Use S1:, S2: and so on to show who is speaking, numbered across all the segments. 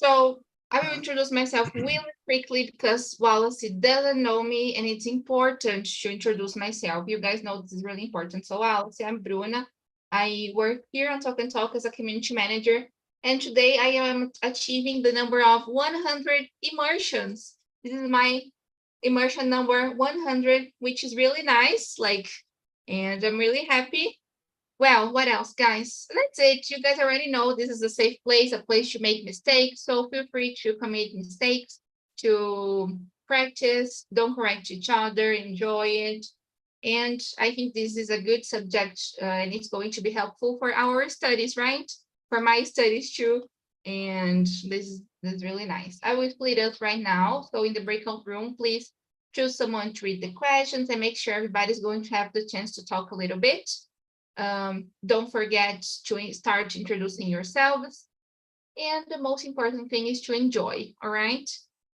S1: So I will introduce myself really quickly because Wallace doesn't know me and it's important to introduce myself. You guys know this is really important. So Wallace, I'm Bruna. I work here on Talk and Talk as a community manager. And today I am achieving the number of 100 immersions. This is my immersion number 100, which is really nice. And I'm really happy. Well, what else, guys? That's it. You guys already know this is a safe place, a place to make mistakes. So feel free to commit mistakes, to practice, don't correct each other, enjoy it. And I think this is a good subject and it's going to be helpful for our studies, right? For my studies too. And this is really nice. I will split us right now. So in the breakout room, please choose someone to read the questions and make sure everybody's going to have the chance to talk a little bit. Don't forget to start introducing yourselves. And the most important thing is to enjoy, all right?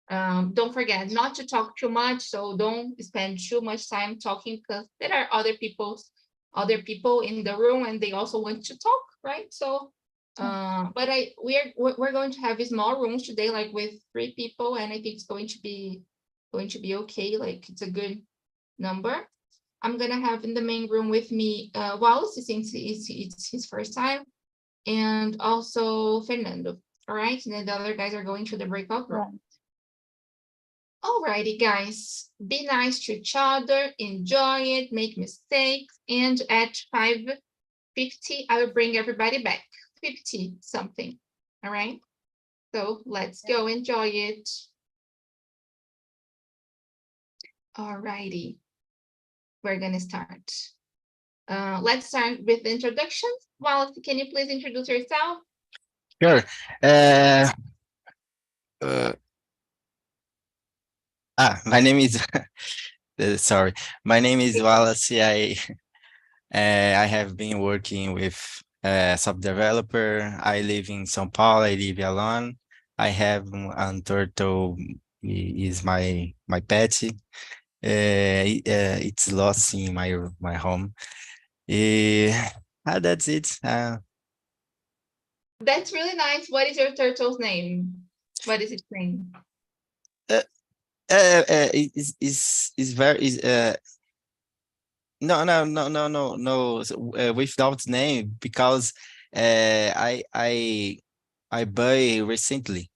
S1: Don't forget not to talk too much, so don't spend too much time talking because there are other people in the room and they also want to talk, right? So, but we're going to have small rooms today, like with 3 people, and I think it's going to be okay. Like it's a good number. I'm gonna have in the main room with me Wallace, since it's his first time, and also Fernando. All right, and then the other guys are going to the breakout room. Alrighty, guys, be nice to each other, enjoy it, make mistakes, and at 5:50, I will bring everybody back. 50 something. All right, so let's go enjoy it. Alrighty. We're going to start. Let's start with the introductions. Wallace, can you please introduce yourself?
S2: Sure. My name is sorry. My name is Wallace. I have been working with software developer. I live in São Paulo. I live alone. I have a turtle. Is my pet. It's lost in my home. That's it.
S1: That's really nice. What is your turtle's name? What is its name?
S2: Is very no. Without name because I buy recently.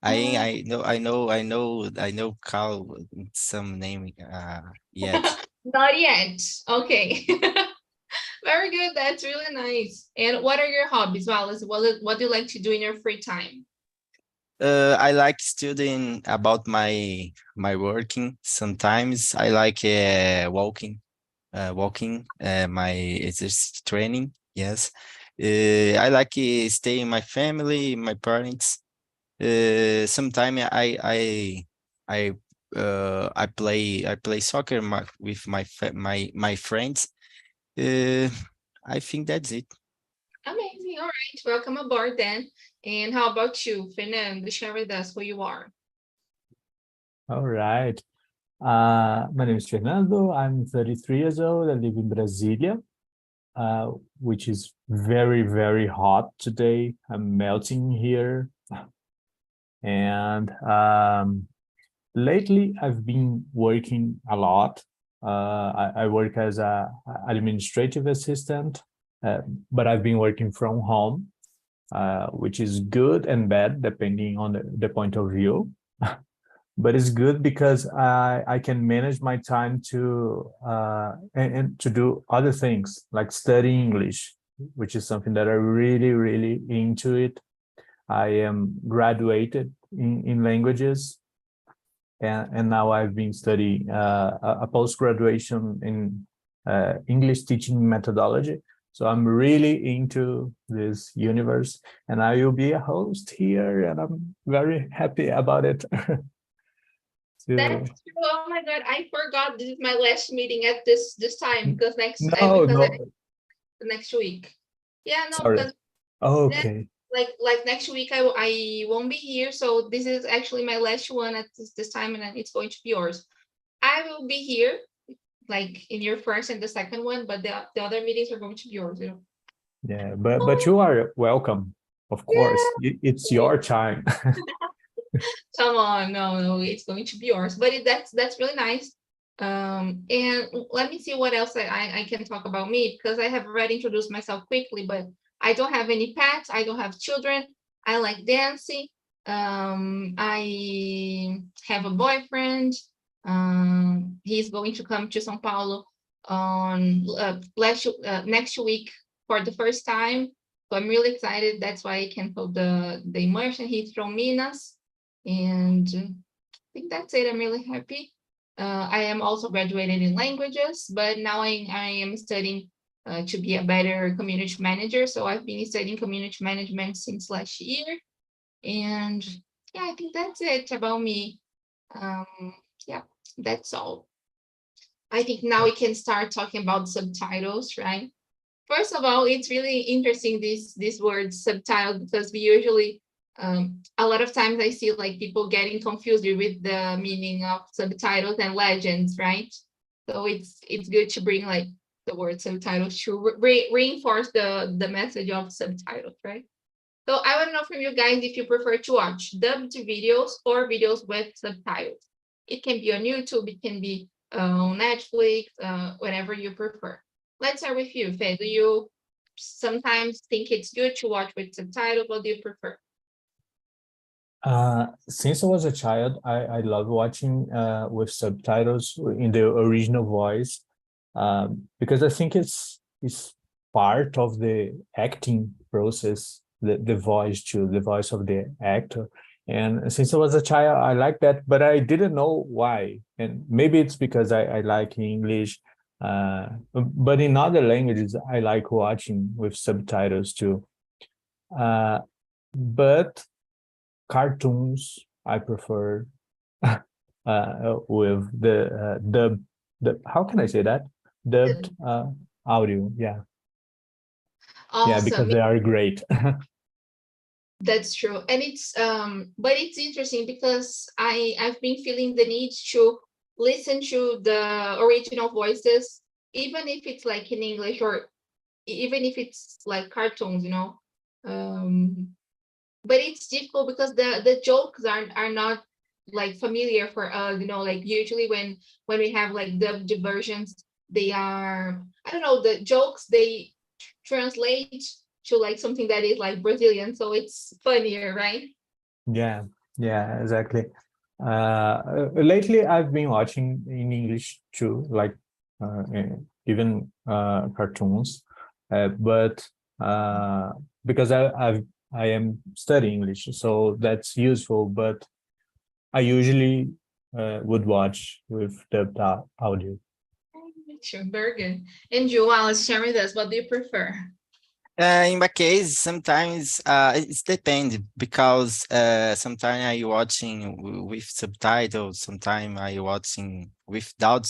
S2: I know call some name yet.
S1: Not yet. Okay. Very good. That's really nice. And what are your hobbies, Wallace? What do you like to do in your free time?
S2: I like studying about my working. Sometimes I like walking my exercise training. Yes. I like staying my family, my parents. Sometimes I play soccer with my friends. I think that's it.
S1: Amazing. All right. Welcome aboard then. And how about you, Fernando? Share with us who you are.
S3: All right. My name is Fernando. I'm 33 years old. I live in Brasilia, which is very, very hot today. I'm melting here. And lately, I've been working a lot. I work as an administrative assistant, but I've been working from home, which is good and bad, depending on the point of view. But it's good because I can manage my time to and to do other things like study English, which is something that I really, really into it. I am graduated in languages, and now I've been studying a post-graduation in English teaching methodology. So I'm really into this universe, and I will be a host here, and I'm very happy about it.
S1: That's true. Oh my God, I forgot this is my last meeting at this time because next week. Yeah, no,
S3: sorry.
S1: because
S3: okay.
S1: Like next week I won't be here, so this is actually my last one at this time, and it's going to be yours. I will be here, like in your first and the second one, but the other meetings are going to be yours.
S3: Yeah, but you are welcome. Of course, it's your time.
S1: Come on, no, it's going to be yours. But that's really nice. And let me see what else I can talk about me, because I have already introduced myself quickly, but I don't have any pets, I don't have children, I like dancing. I have a boyfriend. He's going to come to São Paulo on next week for the first time. So I'm really excited. That's why I can hold the immersion. He's from Minas. And I think that's it. I'm really happy. I am also graduated in languages, but now I am studying to be a better community manager. So I've been studying community management since last year. And yeah, I think that's it about me. Yeah, that's all. I think now we can start talking about subtitles, right? First of all, it's really interesting, this word subtitle, because we usually a lot of times I see like people getting confused with the meaning of subtitles and legends, right? So it's good to bring like the word subtitles to reinforce the message of subtitles, right? So I want to know from you guys if you prefer to watch dubbed videos or videos with subtitles. It can be on YouTube, it can be on Netflix, whatever you prefer. Let's start with you, Fê. Do you sometimes think it's good to watch with subtitles? What do you prefer?
S3: Since I was a child, I love watching with subtitles in the original voice, because I think it's part of the acting process, the voice too, the voice of the actor. And since I was a child, I like that, but I didn't know why. And maybe it's because I like English, but in other languages, I like watching with subtitles too. But cartoons, I prefer with the how can I say that? Dubbed audio, yeah.
S1: Awesome.
S3: Yeah, because they are great.
S1: That's true. And it's but it's interesting because I've been feeling the need to listen to the original voices, even if it's like in English, or even if it's like cartoons, you know. But it's difficult because the jokes are not like familiar for us, you know, like usually when we have like dubbed versions, they are, I don't know, the jokes they translate to like something that is like Brazilian, so it's funnier, right?
S3: Yeah, exactly. Lately I've been watching in English too, like even cartoons, but because I am studying English, so that's useful. But I usually would watch with dubbed audio.
S1: Sure, very good. And you, Alice, share with us, what do you prefer?
S2: In my case, sometimes it depends because sometimes I watching with subtitles, sometimes I watching without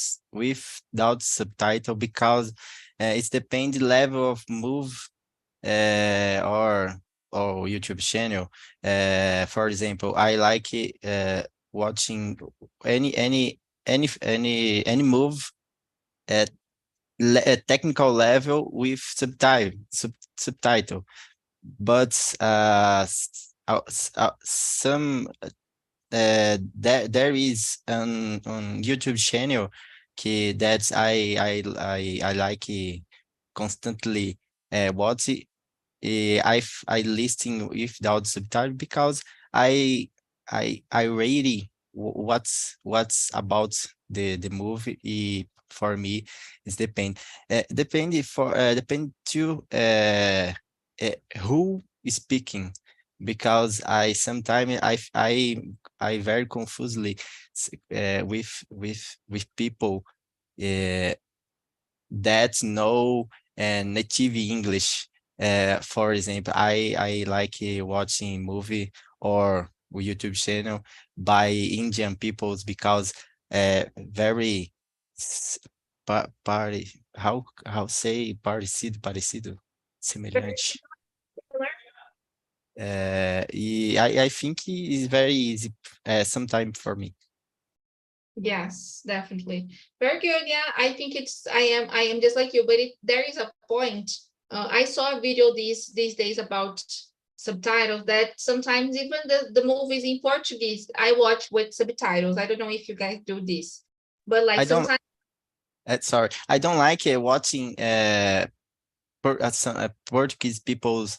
S2: subtitle because it depends the level of move or YouTube channel. For example, I like watching any move at a technical level with subtitle, but some there is on YouTube channel that I like constantly watch it. I listing without subtitle because I really what's about the movie. For me, it's depend to who is speaking, because I sometimes I very confusely with people that know native English. For example, I like watching movie or YouTube channel by Indian peoples because very how say parecido, semelhante. I think it's very easy sometimes for me.
S1: Yes, definitely. Very good. Yeah, I think I am just like you, but there is a point. I saw a video these days about subtitles that sometimes even the movies in Portuguese I watch with subtitles. I don't know if you guys do this, but like
S2: I don't.
S1: sometimes.
S2: Sorry, I don't like watching Portuguese people's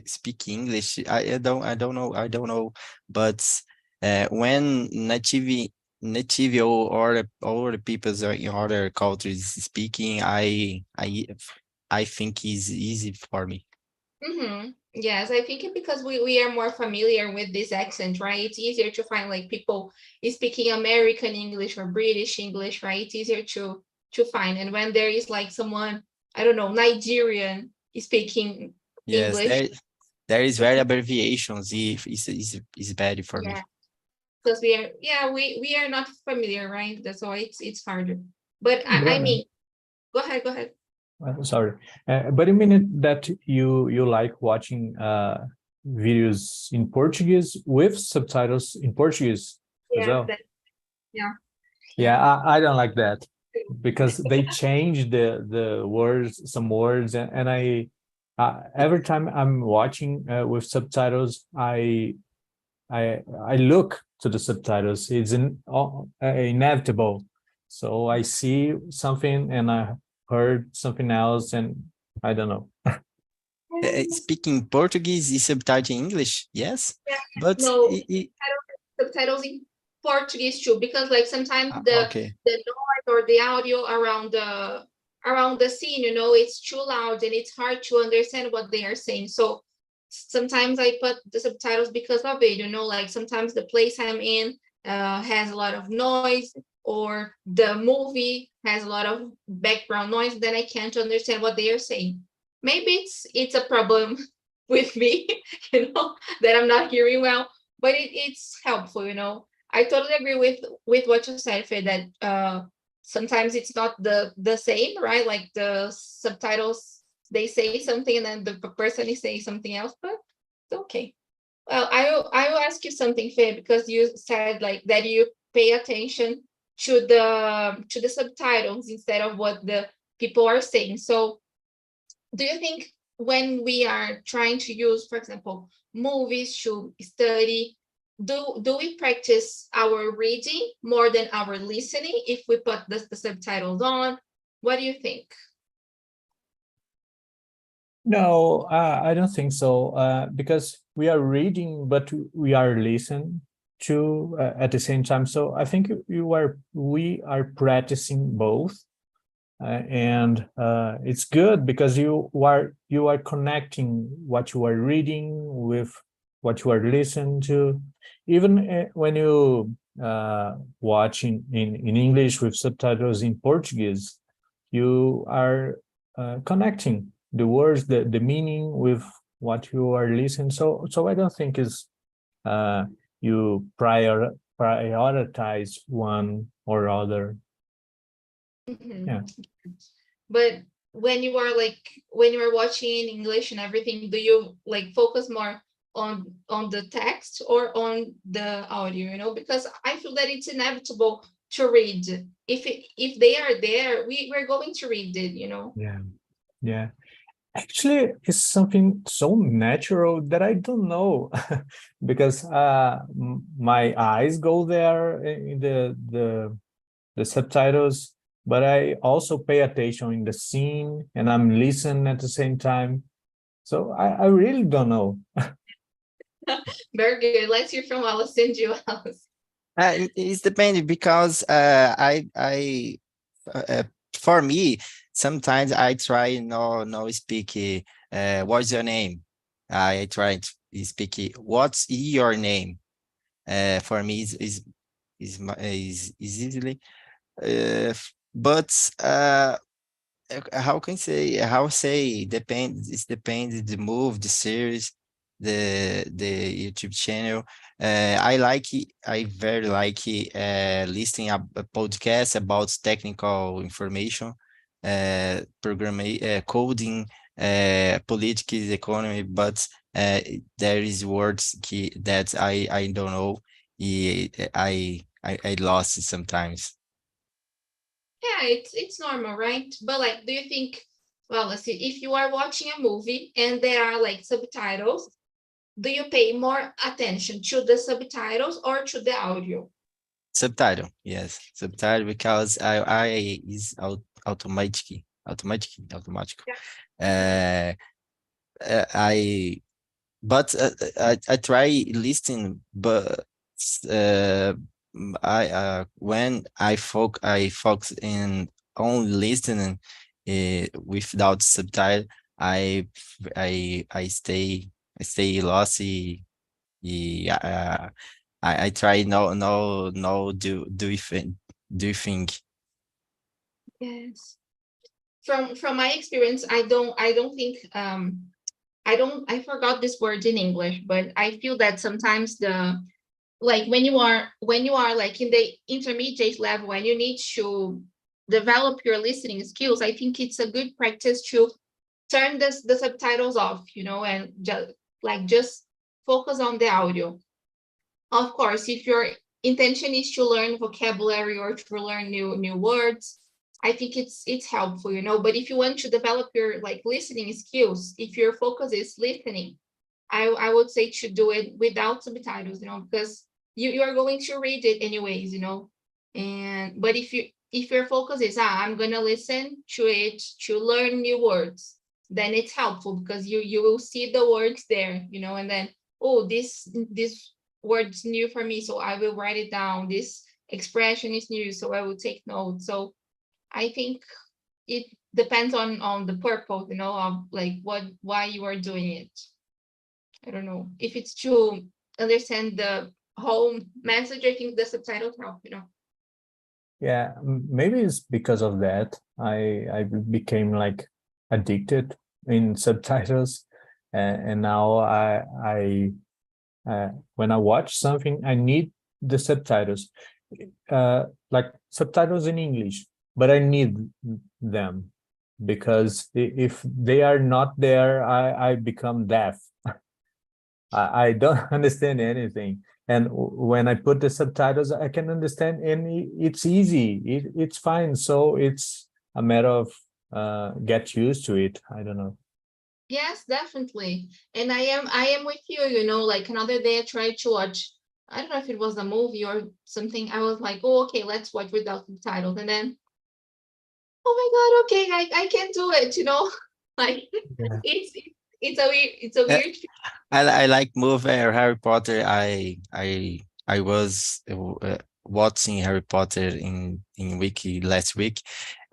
S2: speak English. I don't know, but when native or the peoples are in other cultures speaking, I think is easy for me.
S1: Yes, I think it because we are more familiar with this accent, right? It's easier to find like people speaking American English or British English, right? It's easier to find. And when there is like someone, I don't know, Nigerian speaking
S2: Yes,
S1: English,
S2: there is very abbreviations. If is bad for me.
S1: yeah, because we are not familiar, right? That's why it's harder. But I
S3: Bruno,
S1: mean, go ahead.
S3: sorry, but you mean that you like watching videos in Portuguese with subtitles in Portuguese as
S1: Yeah,
S3: well?
S1: yeah.
S3: Yeah, I don't like that because they change the words, some words, and I every time I'm watching with subtitles, I look to the subtitles. It's inevitable. So I see something and I heard something else, and I don't know.
S2: Speaking Portuguese is subtitled in English, yes,
S1: Yeah,
S2: but
S1: no, subtitles in Portuguese too, because like sometimes
S2: okay.
S1: the noise or the audio around the scene, you know, it's too loud and it's hard to understand what they are saying. So sometimes I put the subtitles because of it, you know, like sometimes the place I'm in has a lot of noise or the movie has a lot of background noise, then I can't understand what they are saying. Maybe it's a problem with me, you know, that I'm not hearing well, but it's helpful, you know. I totally agree with what you said, Fê, that sometimes it's not the same, right? Like the subtitles, they say something and then the person is saying something else, but it's okay. Well, I will ask you something, Fê, because you said like that you pay attention to the subtitles instead of what the people are saying. So do you think when we are trying to use, for example, movies to study, do we practice our reading more than our listening if we put the subtitles on? What do you think?
S3: No, I don't think so. Because we are reading, but we are listening to at the same time. So I think we are practicing both, and it's good because you are connecting what you are reading with what you are listening to. Even when you watch in English with subtitles in Portuguese, you are connecting the words, the meaning with what you are listening. So I don't think is you prioritize one or other. Yeah.
S1: But when you are watching in English and everything, do you like focus more on the text or on the audio, you know? Because I feel that it's inevitable to read. If they are there, we're going to read it, you know?
S3: Yeah. Actually, it's something so natural that I don't know because my eyes go there in the subtitles, but I also pay attention in the scene and I'm listening at the same time. So I really don't know.
S1: Very good. Let's hear from Alice and you, Alice.
S2: It's depending because for me sometimes I try no speak what's your name. I try to speak what's your name. For me is easily. But how can say how say depends it depends the move the series the YouTube channel. I very like listening a podcast about technical information, programming, coding, politics, economy, but there is words that I don't know. I lost it sometimes.
S1: Yeah, it's normal, right? But like, do you think Well, let's see. If you are watching a movie and there are like subtitles, do you pay more attention to the subtitles or to the audio?
S2: Subtitle, yes, subtitle, because I is automatic.
S1: Yeah.
S2: Uh, I but I try listening, but uh, I when I focus in only listening without subtitle, I I stay lossy. Yeah, I try no do you think
S1: Yes. From my experience, I don't think I forgot this word in English, but I feel that sometimes the like when you are like in the intermediate level and you need to develop your listening skills, I think it's a good practice to turn the subtitles off, you know, and just focus on the audio. Of course, if your intention is to learn vocabulary or to learn new words, I think it's helpful, you know. But if you want to develop your like listening skills, if your focus is listening, I would say to do it without subtitles, you know, because you are going to read it anyways, you know. And but if your focus is I'm gonna listen to it to learn new words, then it's helpful because you will see the words there, you know, and then oh this word's new for me, so I will write it down. This expression is new, so I will take notes. So I think it depends on the purpose, you know, of like why you are doing it. I don't know if it's to understand the whole message. I think the subtitles help, you know.
S3: Yeah, maybe it's because of that I became like addicted in subtitles, and now when I watch something, I need the subtitles, like subtitles in English, but I need them because if they are not there, I become deaf. I don't understand anything. And when I put the subtitles, I can understand, and it's easy. It's fine. So it's a matter of get used to it. I don't know.
S1: Yes, definitely. And I am with you, you know, like another day I tried to watch, I don't know if it was a movie or something. I was like, oh, okay, let's watch without subtitles. And then, oh my God, okay, I can't do it, you know? Like
S3: Yeah.
S1: it's a
S2: uh,
S1: weird
S2: I like movie Harry Potter. I was watching Harry Potter in wiki last week,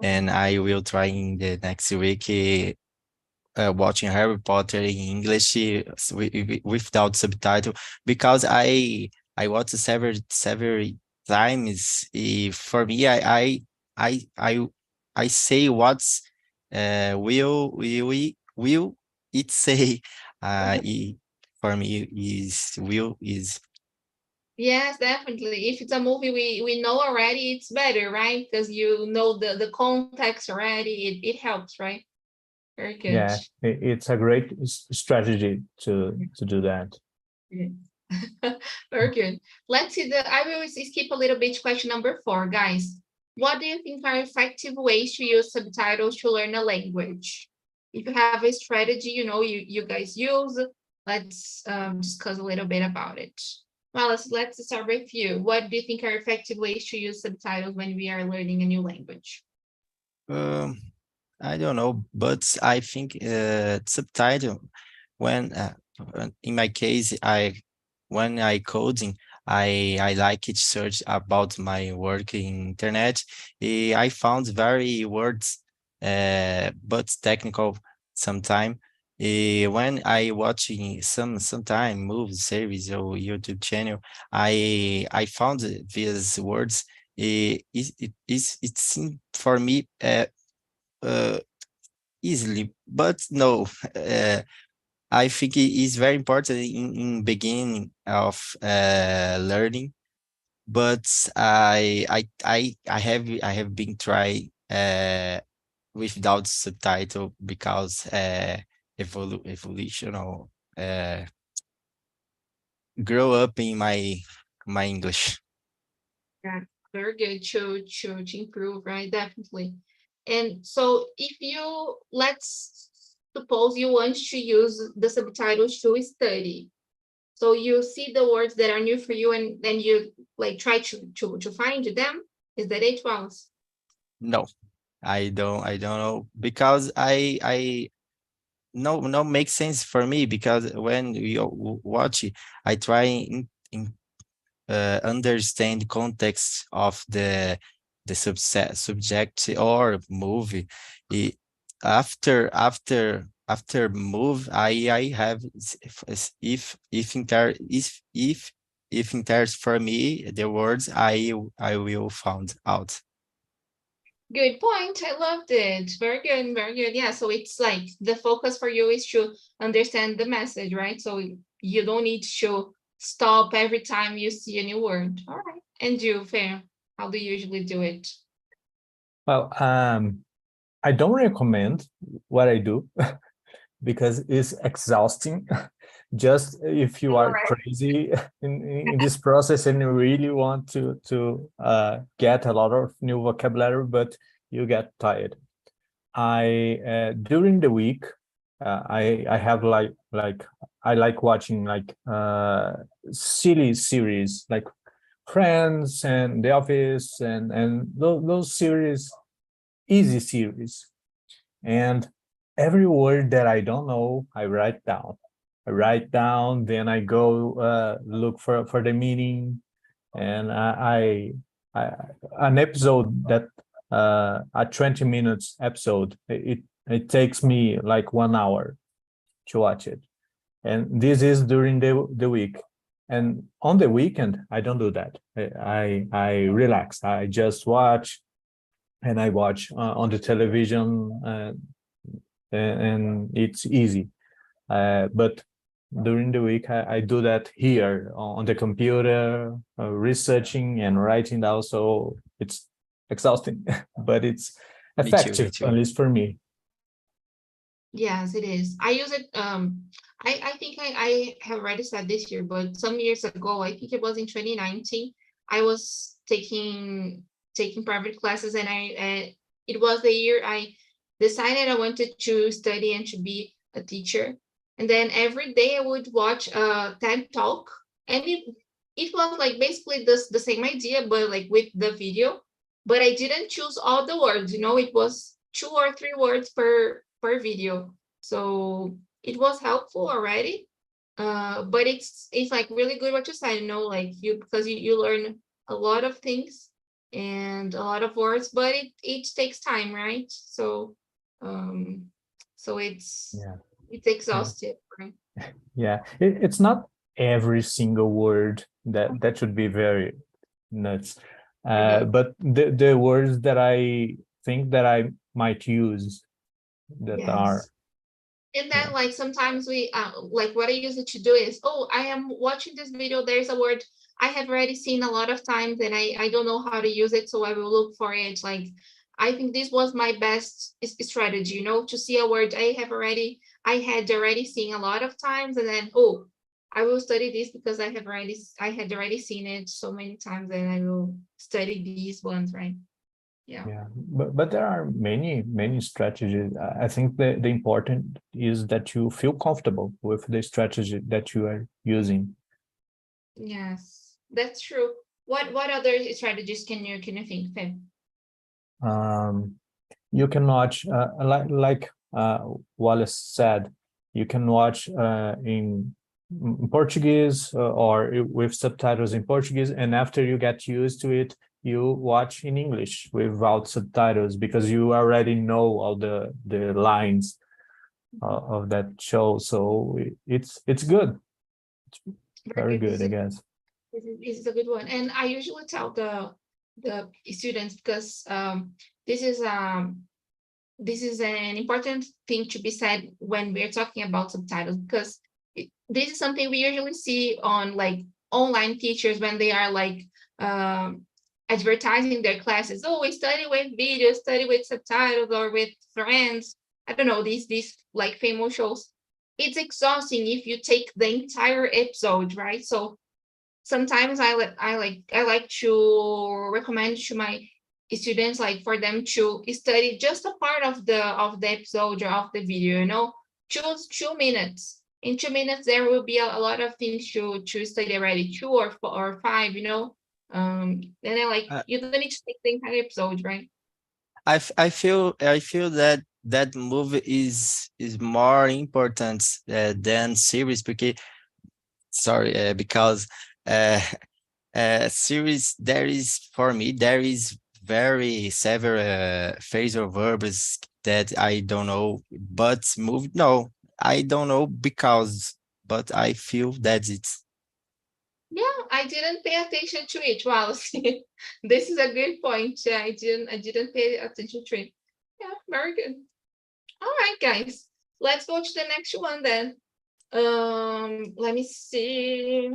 S2: and I will try in the next week watching Harry Potter in English without subtitle, because I watched several times. For me, I I I say what's will it say for me is will is
S1: Yes, definitely. If it's a movie we know already, it's better, right? Because you know the context already. It helps, right? Very good.
S3: Yeah, it's a great strategy to do that.
S1: Yeah. Very good. Let's see I will skip a little bit to question number 4, guys. What do you think are effective ways to use subtitles to learn a language? If you have a strategy, you know, you guys use, let's discuss a little bit about it. Well, let's start with you. What do you think are effective ways to use subtitles when we are learning a new language?
S2: um I don't know, but I think subtitle when in my case when I coding, I like it search about my work in internet. I found very words but technical sometime. When I watching sometime movies, series or YouTube channel, I found these words. It seemed for me uh, easily, but no. I think it is very important in beginning of learning, but I have been try without subtitle because evolutional uh, grow up in my English.
S1: Yeah, very good to improve, right? Definitely. And so if let's suppose you want to use the subtitles to study. So you see the words that are new for you, and then you like try to find them. Is that it, Wallace?
S2: No, I don't know, because I no makes sense for me, because when you watch it, I try in understand context of the subject or movie. I- after move, I have if inter if interest for me the words, I will find out.
S1: Good point. I loved it. Very good. Very good. Yeah. So it's like the focus for you is to understand the message, right? So you don't need to stop every time you see a new word. All right. And you, Fair, how do you usually do it?
S3: Well, I don't recommend what I do because it's exhausting. Just if you are
S1: Correct.
S3: crazy in this process and you really want to get a lot of new vocabulary, but you get tired. I during the week, I have like I like watching like silly series like Friends and The Office and those series, easy series. And every word that I don't know, I write down. I write down, then I go look for the meaning, and I an episode that a 20 minutes episode, it takes me like 1 hour to watch it, and this is during the week. And on the weekend, I don't do that. I relax. I just watch, and I watch on the television, and it's easy. But during the week, I do that here on the computer, researching and writing down. So it's exhausting, but it's
S2: Me too, me
S3: effective,
S2: too.
S3: at least for me.
S1: Yes, it is. I use it. I think I have already said this year, but some years ago, I think it was in 2019, I was taking private classes, and it was the year I decided I wanted to study and to be a teacher. And then every day I would watch a TED Talk, and it was like basically the same idea, but like with the video. But I didn't choose all the words, it was 2 or 3 words per video. So it was helpful already. But it's like really good what you said, like because you learn a lot of things and a lot of words, but it takes time, right? Um, so it's
S3: Yeah,
S1: it's exhaustive, right?
S3: yeah. It's not every single word that should be very nuts,
S1: Okay.
S3: but the words that I think that I might use that are,
S1: Yes. And
S3: yeah.
S1: then like sometimes we like what I usually to do is, oh, I am watching this video, there's a word I have already seen a lot of times and I don't know how to use it, so I will look for it. Like I think this was my best strategy, to see a word I had already seen a lot of times, and then, oh, I will study this because I had already seen it so many times, and I will study these ones, right? Yeah.
S3: Yeah, but there are many strategies. I think the important is that you feel comfortable with the strategy that you are using.
S1: Yes, that's true. What other strategies can you think, Finn?
S3: Um, you can watch, like Wallace said, you can watch in Portuguese, or with subtitles in Portuguese, and after you get used to it, you watch in English without subtitles because you already know all the lines of that show. So it's good. It's
S1: Very
S3: very
S1: good.
S3: good, I guess.
S1: This is a good one. And I usually tell the students, because this is an important thing to be said when we're talking about subtitles, because this is something we usually see on like online teachers when they are like advertising their classes. Oh, we study with videos, study with subtitles, or with friends. I don't know, these like famous shows. It's exhausting if you take the entire episode, right? So sometimes I like to recommend to my students, like for them to study just a part of the episode or of the video, you know, choose 2 minutes. In 2 minutes, there will be a lot of things to study already, 2 or 5, you know. And then like you don't need to take the entire episode, right?
S2: I feel that movie is more important than series because series there is very several phrasal verbs that I don't know, but movie no, I don't know but I feel that it's
S1: Yeah, I didn't pay attention to it. Wow, this is a good point. Yeah, I didn't pay attention to it. Yeah, very good. All right, guys, let's go to the next one then. Let me see.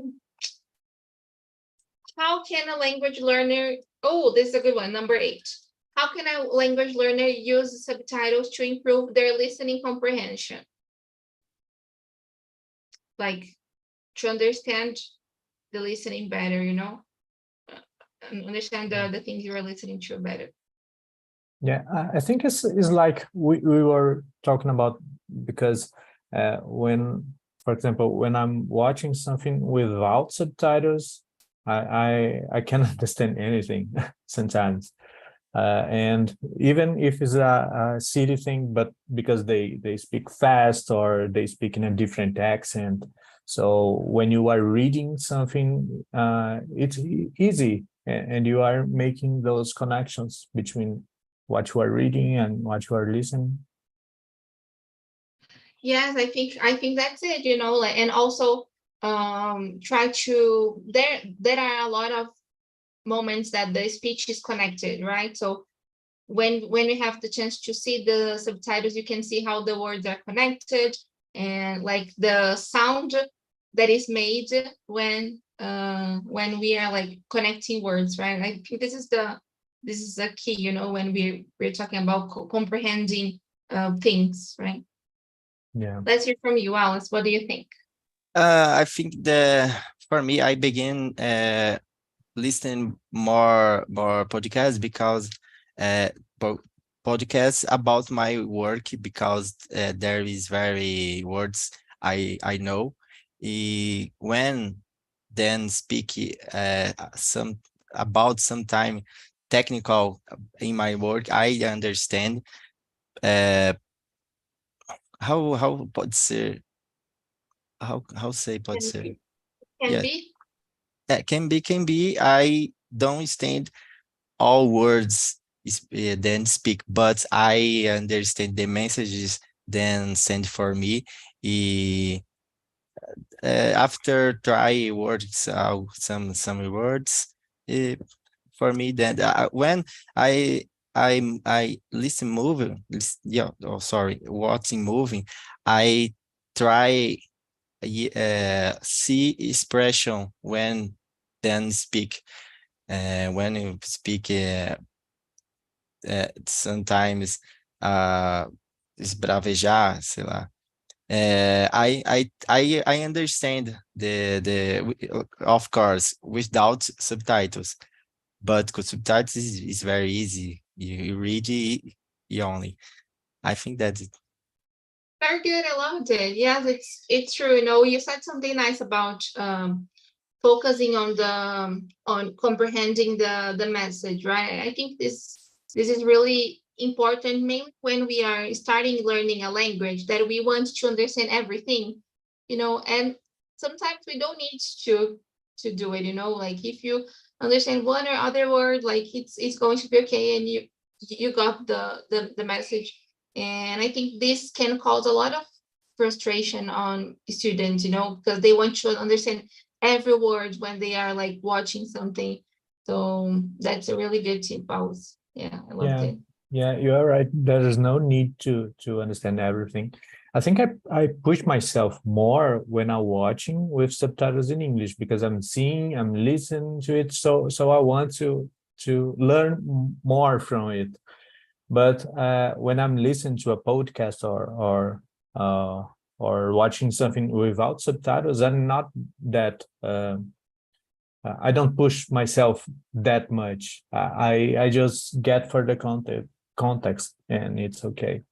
S1: How can a language learner, oh, this is a good one, number 8. How can a language learner use subtitles to improve their listening comprehension? Like to understand the listening better, you know, understand the things you are listening to better.
S3: Yeah, I think it's like we were talking about, because when, for example, when I'm watching something without subtitles, I can't understand anything sometimes. And even if it's a city thing, but because they speak fast or they speak in a different accent. So when you are reading something, it's easy, and you are making those connections between what you are reading and what you are listening.
S1: Yes, I think that's it, you know, like, and also try to, there are a lot of moments that the speech is connected, right? So when we have the chance to see the subtitles, you can see how the words are connected and like the sound that is made when we are like connecting words, right? I think this is the key, you know, when we're talking about comprehending things, right?
S3: Yeah.
S1: Let's hear from you, Alice. What do you think?
S2: I think for me I begin listening more podcasts because podcasts about my work, because there is very words I know. When then speak some about some time technical in my work, I understand how pode ser, how say pode
S1: Can
S2: ser.
S1: be.
S2: Yeah,
S1: Be.
S2: can be. I don't understand all words then speak, but I understand the messages then sent for me. E, after try words some words for me, then when I listen movie, yeah, oh sorry, watching movie, I try see expression when then speak. When you speak, sometimes esbravejar, sei lá. I understand of course without subtitles, but with subtitles is very easy. You read it you only. I think that's it.
S1: Very good. I loved it. Yes, it's true. You know, you said something nice about focusing on comprehending the message, right? I think this is really important, mainly when we are starting learning a language, that we want to understand everything, you know, and sometimes we don't need to do it, you know, like if you understand one or other word, like it's going to be okay, and you got the message. And I think this can cause a lot of frustration on students, you know, because they want to understand every word when they are like watching something. So that's a really good tip, Alice. Yeah, I loved it.
S3: Yeah, you are right. There is no need to understand everything. I think I push myself more when I'm watching with subtitles in English, because I'm listening to it. So I want to learn more from it. But when I'm listening to a podcast or watching something without subtitles, I'm not that I don't push myself that much. I just get for the context, and it's okay.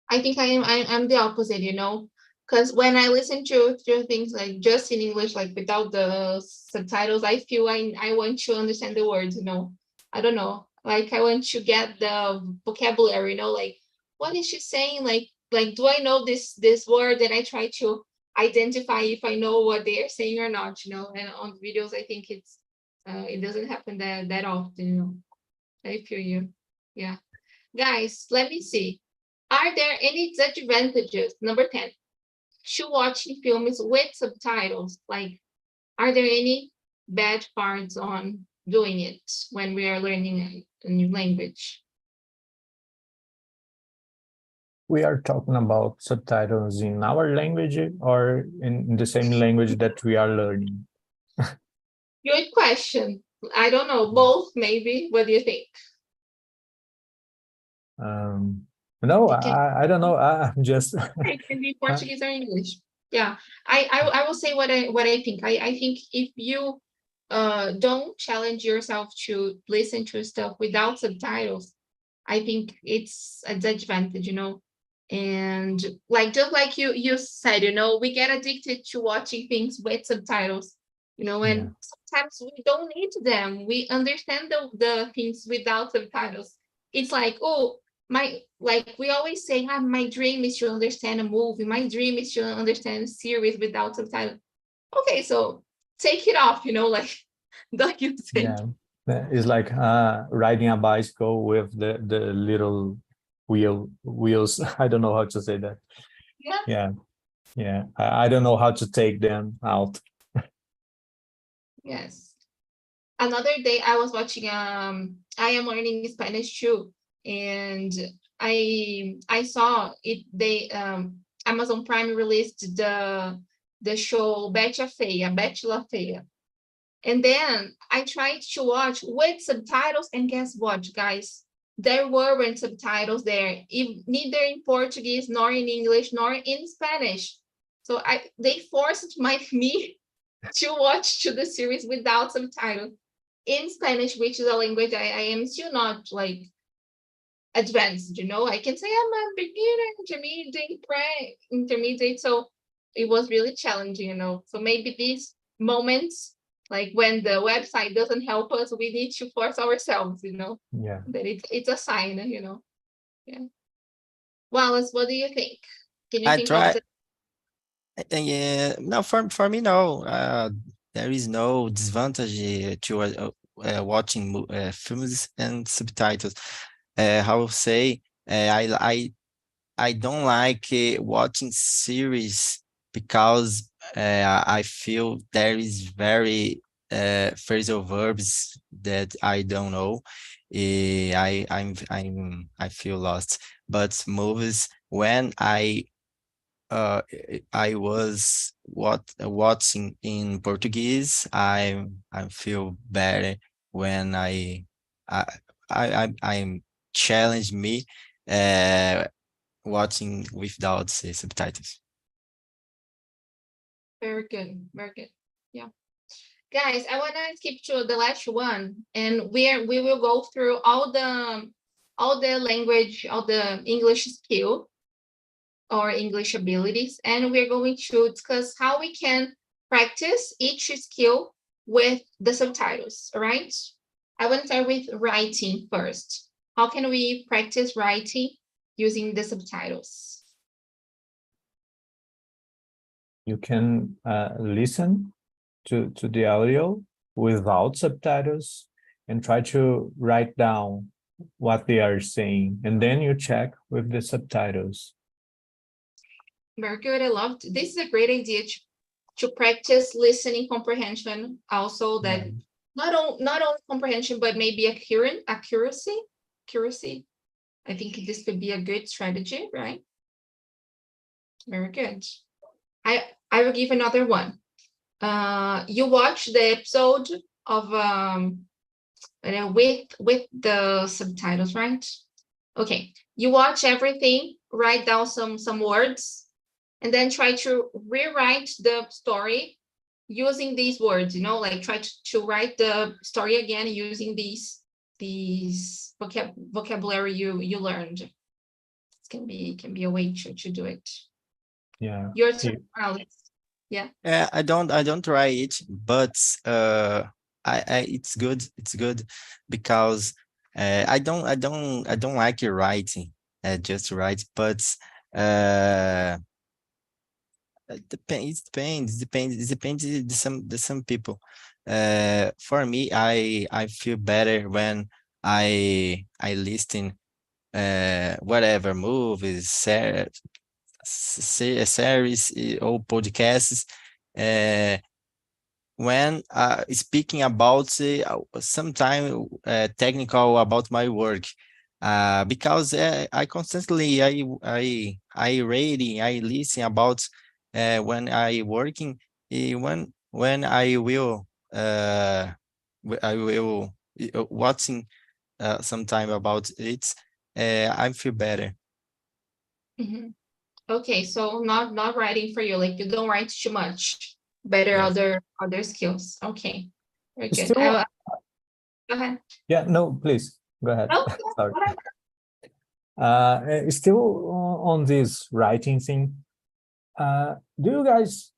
S1: I think I'm the opposite, you know, because when I listen to things like just in English, like without the subtitles, I feel I want to understand the words, you know. I don't know, like I want to get the vocabulary, you know, like what is she saying? Like do I know this word? And I try to identify if I know what they are saying or not, you know. And on videos, I think it doesn't happen that often, you know. I feel you. Yeah. Guys, let me see. Are there any disadvantages, number 10, to watching films with subtitles? Like, are there any bad parts on doing it when we are learning a new language?
S3: We are talking about subtitles in our language or in the same language that we are learning?
S1: Good question. I don't know, both maybe. What do you think?
S3: No,
S1: It can,
S3: I don't know. I'm just
S1: it can be Portuguese or English. Yeah, I will say what I think. I think if you don't challenge yourself to listen to stuff without subtitles, I think it's a disadvantage, you know. And like just like you said, you know, we get addicted to watching things with subtitles, you know, and sometimes we don't need them. We understand the things without subtitles. It's like, oh, like we always say, my dream is to understand a movie. My dream is to understand a series without subtitles. Okay, so take it off, you know, like don't use it.
S3: Yeah, it's like riding a bicycle with the little wheels. I don't know how to say that. Yeah. I don't know how to take them out.
S1: Yes. Another day I was watching I am learning Spanish too, and I saw it. They Amazon Prime released the show Betty La Fea. And then I tried to watch with subtitles, and guess what, guys? There weren't subtitles there, neither in Portuguese, nor in English, nor in Spanish. So they forced me to watch the series without subtitles in Spanish, which is a language I am still not like advanced, you know. I can say I'm a beginner, intermediate. So it was really challenging, you know. So maybe these moments, like when the website doesn't help us, we need to force ourselves, you know.
S3: Yeah.
S1: That it's a sign, you know. Yeah. Wallace, what do you think? Can you
S2: I
S1: think
S2: try.
S1: of
S2: Yeah, no, for me, no. There is no disadvantage to watching films and subtitles. How to say? I don't like watching series because I feel there is very phrasal verbs that I don't know. I feel lost. But movies, when I was watching in Portuguese, I feel better when I I'm challenge me watching without subtitles.
S1: Very good, very good. Yeah. Guys, I want to skip to the last one, and we will go through all the language, all the English skill or English abilities, and we're going to discuss how we can practice each skill with the subtitles. All right. I want to start with writing first. How can we practice writing using the subtitles?
S3: You can listen to the audio without subtitles and try to write down what they are saying, and then you check with the subtitles.
S1: Very good. I loved this. Is a great idea to practice listening comprehension. Also, that not only comprehension, but maybe accuracy. I think this could be a good strategy, right? Very good. I will give another one. You watch the episode of with the subtitles, right? Okay. You watch everything, write down some words, and then try to rewrite the story using these words, like try to write the story again using these vocabulary you learned. It can be a way to do it.
S3: Yeah.
S1: Your turn, Alex. Yeah.
S2: I don't try it, but it's good because I don't like writing, just write, but it depends some people. For me, I feel better when I listen whatever movies, series or podcasts when speaking about sometime technical about my work, because I constantly I reading, I listen about when I working, when I will watching sometime about it, I feel better.
S1: Mhm. Okay, so not writing for you, like you don't write too much. Better
S2: Yes.
S1: other skills. Okay, very good.
S3: Still,
S1: Go ahead.
S3: yeah, no, please go ahead.
S1: No,
S3: Sorry.
S1: whatever.
S3: Still on this writing thing, do you guys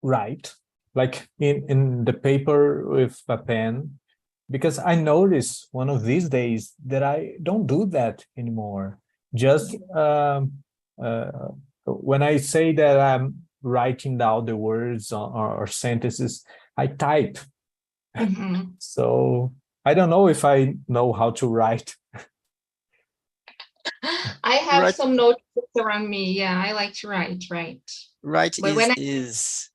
S3: write like in the paper with a pen? Because I notice one of these days that I don't do that anymore. Just when I say that I'm writing down the words or sentences, I type.
S1: Mhm.
S3: So I don't know if I know how to write.
S1: I have
S2: Right,
S1: some notebooks around me. Yeah, I like to write.
S2: right
S1: But when
S2: is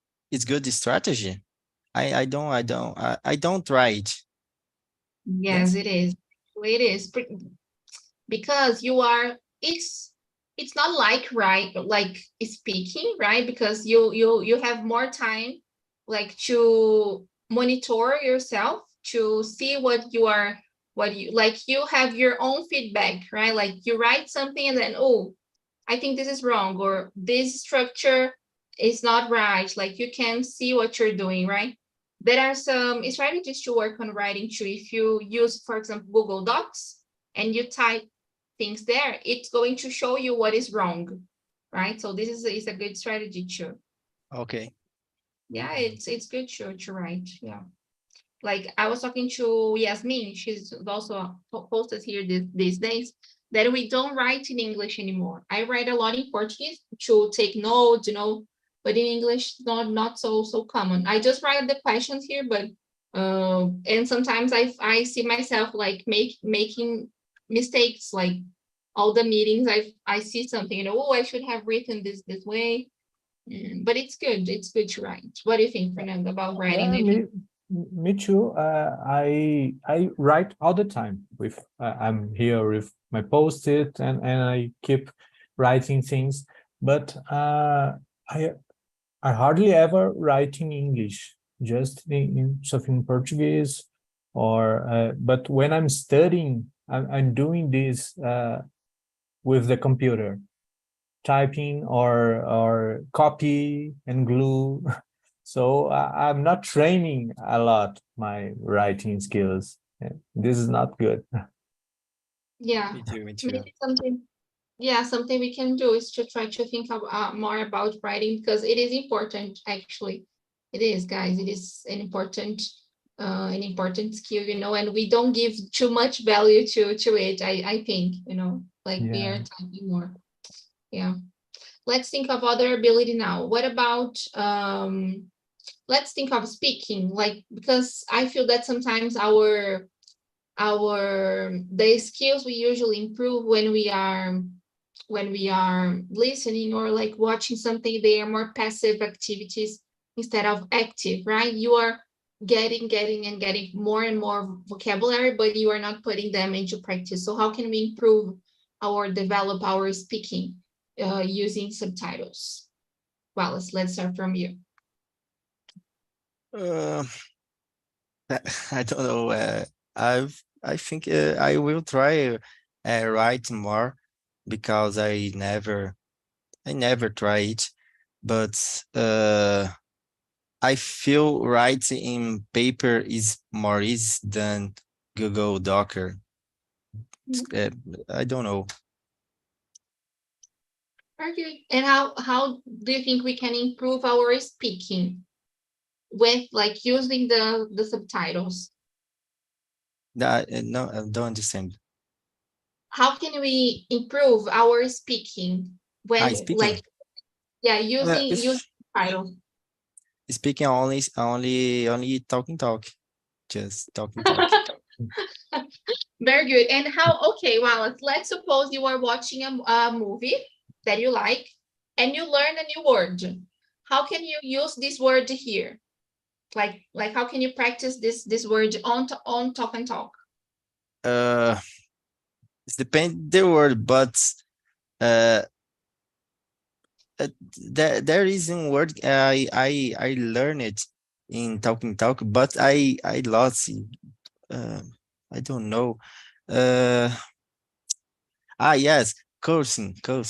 S2: good strategy. I don't write.
S1: yes,
S2: Yes.
S1: it is. It is because it's not like like speaking, right? Because you have more time like to monitor yourself, to see what you like, you have your own feedback, right? Like you write something and then, oh, I think this is wrong, or this structure is not right. Like you can see what you're doing, right? There are some strategies to work on writing too. If you use, for example, Google Docs and you type things there, it's going to show you what is wrong, right? So this is a good strategy too.
S2: Okay.
S1: Yeah, it's good to write. Yeah. Like I was talking to Yasmin, she's also posted here these days, that we don't write in English anymore. I write a lot in Portuguese to take notes, but in English, not so common. I just write the questions here, but and sometimes I see myself like making mistakes, like all the meetings I see something, oh, I should have written this way. But it's good. It's good to write. What do you think, Fernando, about writing?
S3: Yeah,
S1: Do you think
S3: me too. I write all the time. With I'm here with my post-it and I keep writing things. But I hardly ever write in English, just in something in Portuguese, or but when I'm studying, I'm doing this with the computer, typing or copy and glue. So I'm not training a lot my writing skills. This is not good.
S1: yeah,
S2: Me too, me too.
S1: maybe something we can do is to try to think of, more about writing, because it is important, actually. It is, guys, it is an important skill, and we don't give too much value to it, I think, like we are
S3: Yeah.
S1: typing more. Yeah. Let's think of other ability now. What about let's think of speaking, like, because I feel that sometimes the skills we usually improve when we are listening or like watching something, they are more passive activities instead of active, right? You are getting more and more vocabulary, but you are not putting them into practice. So how can we improve or develop our speaking using subtitles? Well, let's start from you.
S2: Uh, I don't know. I think I will try write more because I never try it, but I feel writing in paper is more easy than Google Docker. I don't know.
S1: Very good. And how do you think we can improve our speaking with like using the subtitles?
S2: No, I don't understand.
S1: How can we improve our speaking when
S2: Speaking.
S1: using
S2: If
S1: subtitles?
S2: speaking only talk, just talk.
S1: Very good. And okay, well, let's suppose you are watching a movie that you like and you learn a new word. How can you use this word here? Like how can you practice this word on Talk and Talk?
S2: It depends the word, but there is a word I learned it in Talk, but I lost it. I don't know. Yes, cursing, primo,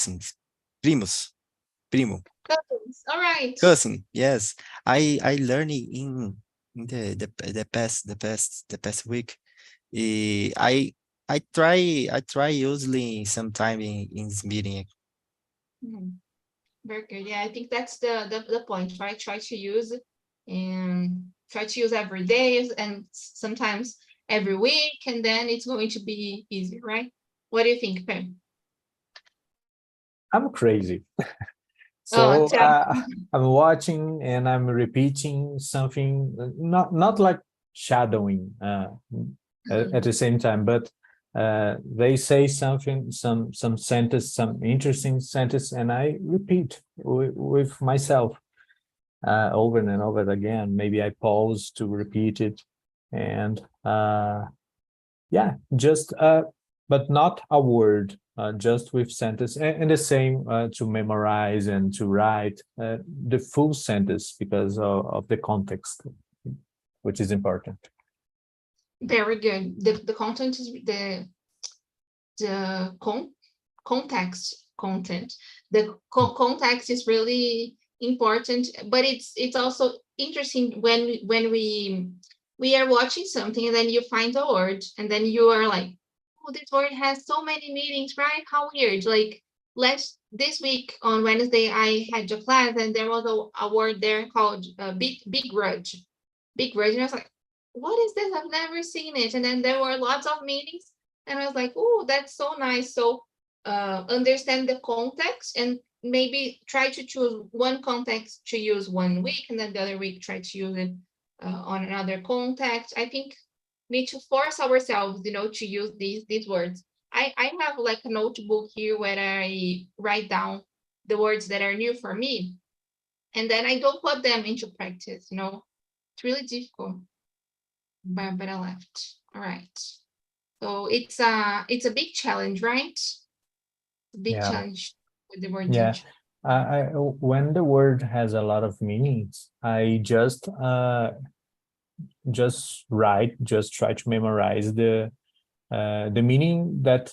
S1: Cousins. All right.
S2: cursing. Yes, I learned it in the past week. I try usually sometime in this meeting.
S1: Mhm. Very good. Yeah, I think that's the point, right? Try to use and try to use every day and sometimes every week, and then it's going to be easy, right? What do you think, Pam?
S3: I'm crazy.
S1: Oh,
S3: So I'm watching and I'm repeating something, not like shadowing at the same time, but they say something, some sentence, some interesting sentence, and I repeat with myself over and over again. Maybe I pause to repeat it, and yeah, just but not a word, just with sentence, and the same to memorize and to write the full sentence because of the context, which is important.
S1: very good. The content is the content. The context is really important, but it's also interesting when we are watching something and then you find a word and then you are like, oh, this word has so many meanings, right? How weird. Like this week on Wednesday I had a class and there was a word there called big grudge. Big grudge. And I was like, what is this? I've never seen it. And then there were lots of meanings. And I was like, oh, that's so nice. So understand the context and maybe try to choose one context to use one week and then the other week try to use it on another context. I think we need to force ourselves, to use these words. I have like a notebook here where I write down the words that are new for me. And then I don't put them into practice, It's really difficult. Barbara left. All right. So it's a big challenge, right? Big
S3: Yeah.
S1: challenge with the word
S3: Yeah.
S1: teach.
S3: When the word has a lot of meanings, I just write, just try to memorize the meaning that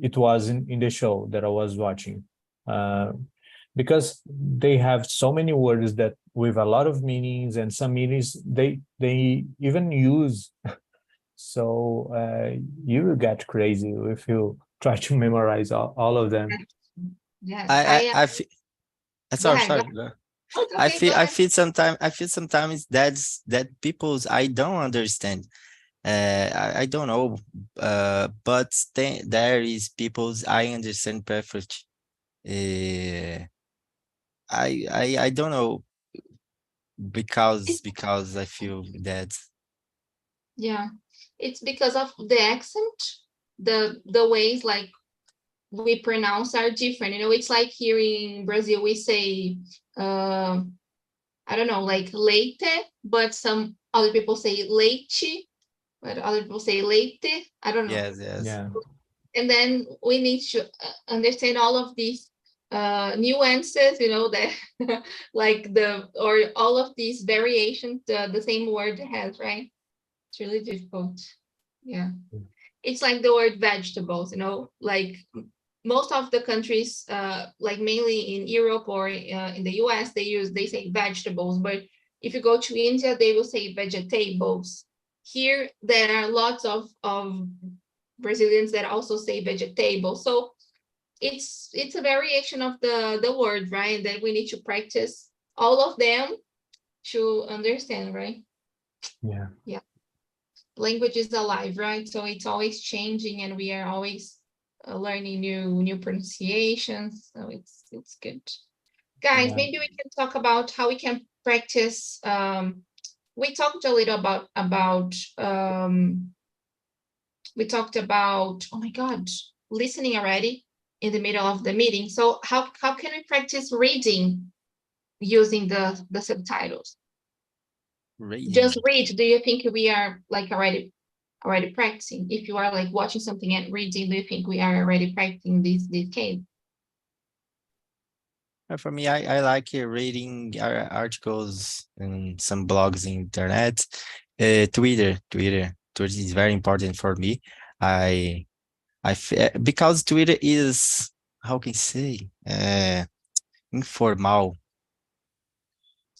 S3: it was in the show that I was watching, because they have so many words that with a lot of meanings, and some meanings they even use. So you will get crazy if you try to memorize all of them.
S1: Yes,
S2: I feel
S1: go ahead.
S2: sorry.
S1: Okay, go
S2: I
S1: ahead.
S2: feel sometimes that people's I don't understand. I don't know, but there is people's I understand perfect. I don't know because I feel that.
S1: Yeah, it's because of the accent, the ways like we pronounce are different. It's like here in Brazil we say I don't know, like leite, but some other people say leite, but other people say leite. I don't know.
S2: Yes, yes.
S3: Yeah.
S1: And then we need to understand all of these nuances, that like or all of these variations the same word has, right? It's really difficult. Yeah. It's like the word vegetables, like most of the countries, like mainly in Europe or in the US, they say vegetables, but If you go to India, they will say vegetables. Here, there are lots of Brazilians that also say vegetable. So it's a variation of the word, right? And then we need to practice all of them to understand, right?
S3: Yeah.
S1: Yeah. Language is alive, right? So it's always changing, and we are always learning new pronunciations. So it's good. Guys,
S3: Yeah.
S1: maybe we can talk about how we can practice. We talked a little about we talked about, oh my God, listening already in the middle of the meeting. So how can we practice reading using the subtitles?
S2: Reading.
S1: Just read. Do you think we are like already practicing? If you are like watching something and reading, do you think we are already practicing this case?
S2: For me, I like reading articles and some blogs in internet. Twitter is very important for me. Because Twitter is, how can I say, informal.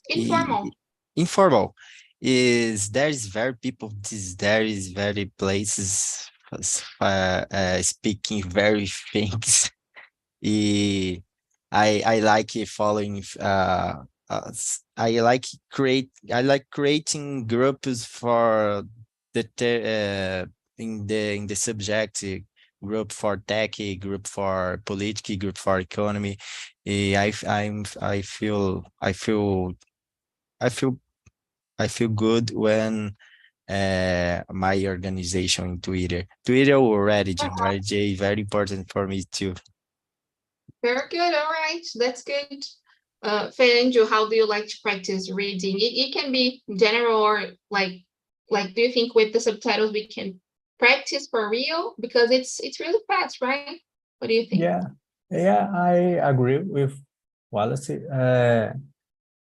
S1: Informal.
S2: Informal is there is very places speaking very things. I like following. I like creating groups for in the subject, group for tech, group for politics, group for economy. I feel good when my organization in Twitter or Reddit. Reddit very important for me too.
S1: Very good. All right, that's good. Fernando, how do you like to practice reading? It can be general or like do you think with the subtitles we can practice for real? Because it's really fast, right? What do you think?
S3: Yeah, I agree with Wallace. I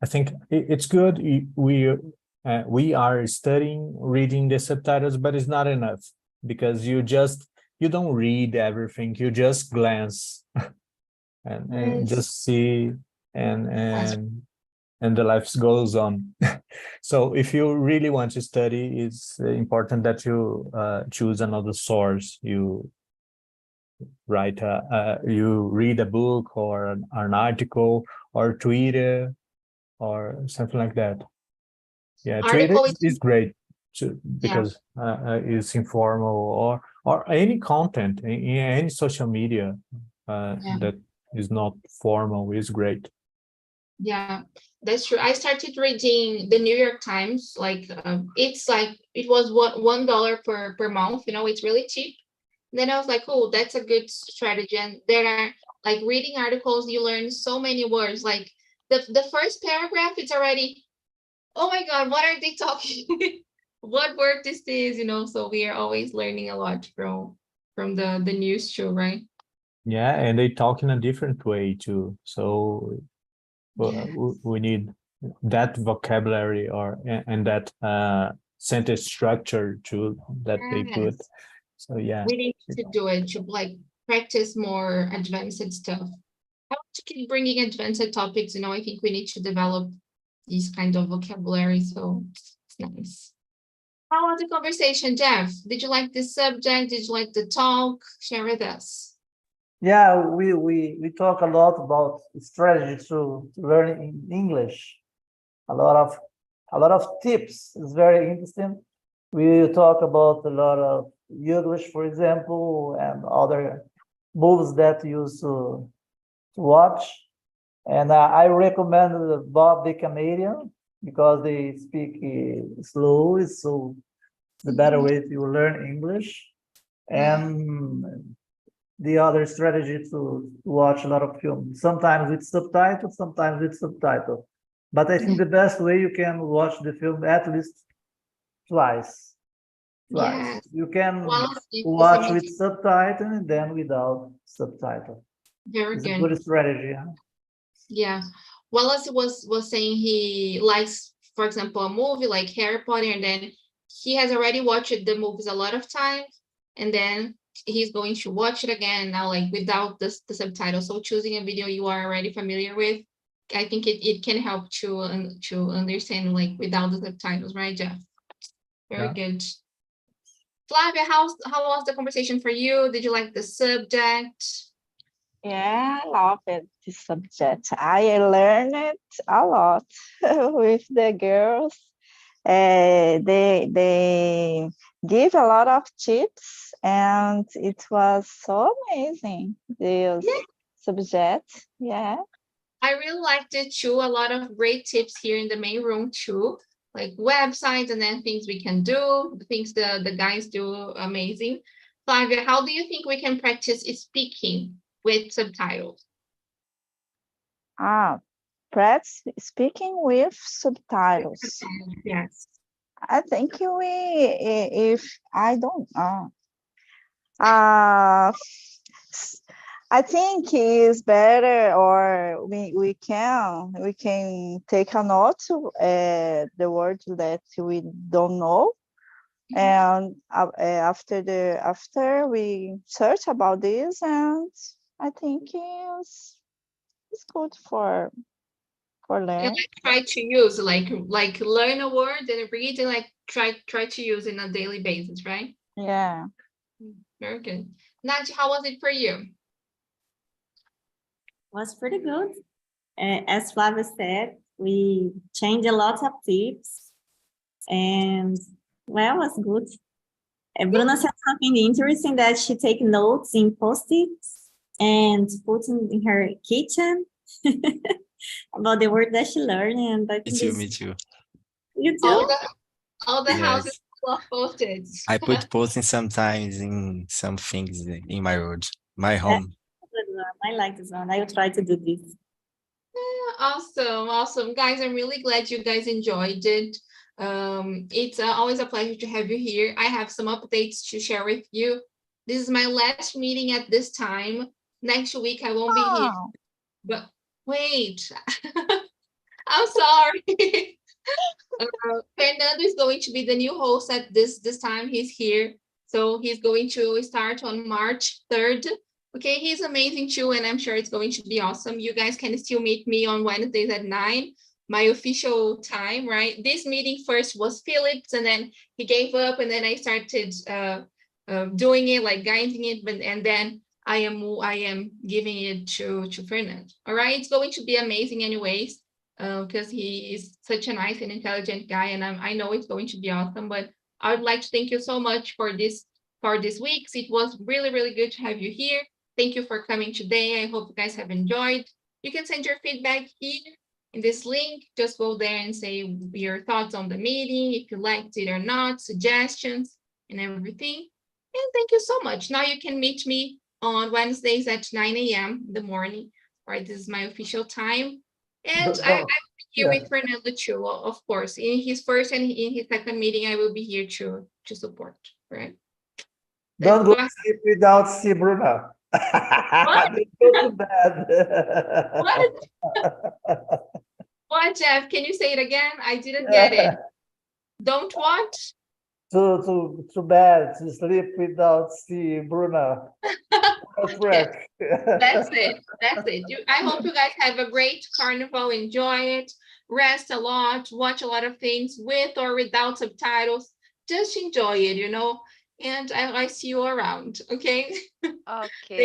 S3: think it's good. We are studying reading the subtitles, but it's not enough because you don't read everything. You just glance and just see and the life goes on. So if you really want to study, it's important that you choose another source. You write you read a book or an article or Twitter or something like that. Yeah, Twitter is great because it's informal or any content in any social media that is not formal is great.
S1: Yeah, that's true. I started reading the New York Times. Like it's like it was $1 per month. You know, it's really cheap. Then I was like, oh, that's a good strategy. And there are like reading articles, you learn so many words. Like the first paragraph, it's already, oh my God, what are they talking? What word this is, you know? So we are always learning a lot from the news too, right?
S3: Yeah, and they talk in a different way too. So we need that vocabulary and that sentence structure too that they put. So yeah,
S1: we need to do it to like practice more advanced stuff. How to keep bringing advanced topics, you know, I think we need to develop these kind of vocabulary, so it's nice. How was the conversation, Jeff? Did you like this subject? Did you like the talk? Share with us.
S4: Yeah, we talk a lot about strategy to learn English. A lot of tips. It's very interesting. We talk about a lot of English, for example, and other movies that you used to watch. And I recommend Bob the Canadian because they speak slow, so it's a better way to learn English. And the other strategy to watch a lot of films, sometimes with subtitles, sometimes with subtitles. But I think the best way you can watch the film at least twice.
S1: Yeah.
S4: You can watch with subtitle and then without subtitle.
S1: Very
S4: It's
S1: good.
S4: a good strategy. Huh?
S1: Yeah. Wallace was saying he likes, for example, a movie like Harry Potter, and then he has already watched the movies a lot of times, and then he's going to watch it again now, like without the subtitle. So choosing a video you are already familiar with I think it can help to understand like without the subtitles, right, Jeff? Very good. Flavia, how was the conversation for you? Did you like the subject?
S5: Yeah, I love it, this subject. I learned it a lot with the girls. They give a lot of tips, and it was so amazing, this subject. Yeah.
S1: I really liked it too. A lot of great tips here in the main room too, like websites and then things we can do, the things the guys do amazing. Flavia, how do you think we can practice speaking with subtitles?
S5: Practice speaking with subtitles.
S1: Yes.
S5: I think if I don't I think it's better, or we can take a note the words that we don't know, and after we search about this, and I think it's good for
S1: And
S5: learn.
S1: like try to use like learn a word and read and like try to use it on a daily basis, right?
S5: Yeah.
S1: Very good. Nat, how was it for you?
S6: Was pretty good. As Flavia said, we changed a lot of tips, and well, it was good. Bruna said something interesting, that she take notes in Post-its and put in her kitchen about the word that she learned. And I think
S2: Me too.
S6: You too?
S1: All the
S2: Yes.
S1: houses full of Post-its.
S2: I put posting sometimes in some things in my road, my home.
S6: I like this one. I will try to do this.
S1: Awesome. Guys, I'm really glad you guys enjoyed it. It's always a pleasure to have you here. I have some updates to share with you. This is my last meeting at this time. Next week I won't be here. But wait, I'm sorry. Fernando is going to be the new host at this time. He's here. So he's going to start on March 3rd. Okay, he's amazing too, and I'm sure it's going to be awesome. You guys can still meet me on Wednesdays at 9, my official time, right? This meeting first was Philip's, and then he gave up, and then I started doing it, like guiding it, and then I am giving it to Fernando. All right, it's going to be amazing anyways, because he is such a nice and intelligent guy, and I know it's going to be awesome. But I would like to thank you so much for this week. It was really, really good to have you here. Thank you for coming today. I hope you guys have enjoyed. You can send your feedback here in this link. Just go there and say your thoughts on the meeting, if you liked it or not, suggestions and everything. And thank you so much. Now you can meet me on Wednesdays at 9 a.m. in the morning. All right, this is my official time. And I will be here with Fernando too, of course. In his first and in his second meeting, I will be here to support, right?
S4: Don't go to sleep without see Bruna.
S1: What?
S4: Go to bed.
S1: What, Jeff? Can you say it again? I didn't get it. Don't what?
S4: To bed, to sleep without see Bruna.
S1: That's it. I hope you guys have a great carnival. Enjoy it. Rest a lot. Watch a lot of things with or without subtitles. Just enjoy it, And I see you around. Okay.
S7: Okay.